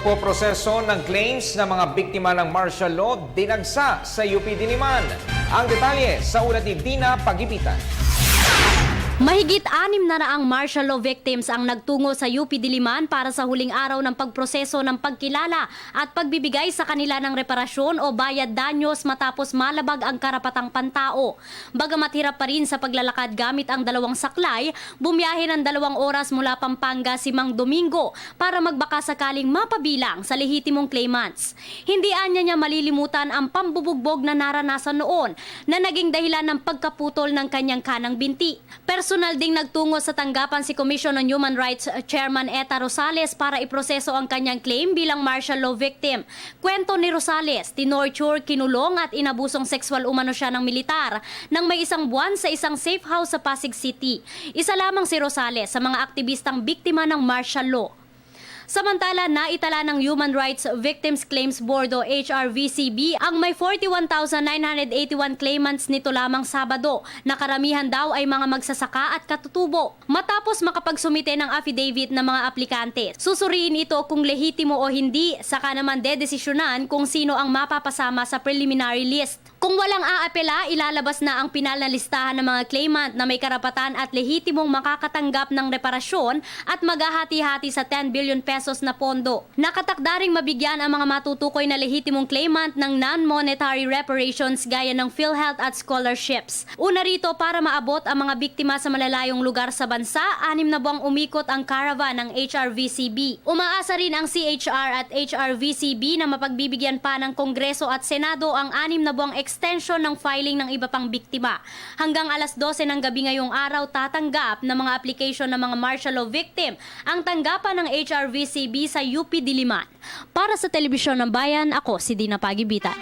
Pagpoproseso ng claims ng mga biktima ng martial law dinagsa sa UP Diliman. Ang detalye sa ulat ni Dina Pagipitan. Mahigit 600 martial law victims ang nagtungo sa UP Diliman para sa huling araw ng pagproseso ng pagkilala at pagbibigay sa kanila ng reparasyon o bayad danyos matapos malabag ang karapatang pantao. Bagamat hirap pa rin sa paglalakad gamit ang dalawang saklay, bumiyahe ng 2 oras mula Pampanga si Mang Domingo para magbaka sakaling mapabilang sa lehitimong claimants. Hindi anya niya malilimutan ang pambubugbog na naranasan noon na naging dahilan ng pagkaputol ng kanyang kanang binti. Personal ding nagtungo sa tanggapan si Commission on Human Rights Chairman Eta Rosales para iproseso ang kanyang claim bilang martial law victim. Kwento ni Rosales, tinorture, kinulong at inabusong sexual umano siya ng militar nang may 1 buwan sa isang safe house sa Pasig City. Isa lamang si Rosales sa mga aktivistang biktima ng martial law. Samantala, naitala ng Human Rights Victims Claims Board o HRVCB ang may 41,981 claimants nito lamang Sabado na karamihan daw ay mga magsasaka at katutubo. Matapos makapagsumite ng affidavit ng mga aplikante, susuriin ito kung lehitimo o hindi, saka naman dedesisyonan kung sino ang mapapasama sa preliminary list. Kung walang aapela, ilalabas na ang pinal na listahan ng mga claimant na may karapatan at lehitimong makakatanggap ng reparasyon at maghahati-hati sa 10 billion pesos na pondo. Nakatakda ring mabigyan ang mga matutukoy na lehitimong claimant ng non-monetary reparations gaya ng PhilHealth at scholarships. Una rito, para maabot ang mga biktima sa malalayong lugar sa bansa, 6 na buwang umikot ang caravan ng HRVCB. Umaasa rin ang CHR at HRVCB na mapagbibigyan pa ng Kongreso at Senado ang 6 na buwang extension ng filing ng iba pang biktima. Hanggang alas 12 ng gabi ngayong araw tatanggap ng mga application ng mga martial law victim ang tanggapan ng HRVCB sa UP Diliman. Para sa Telebisyon ng Bayan, ako si Dina Pagibitan.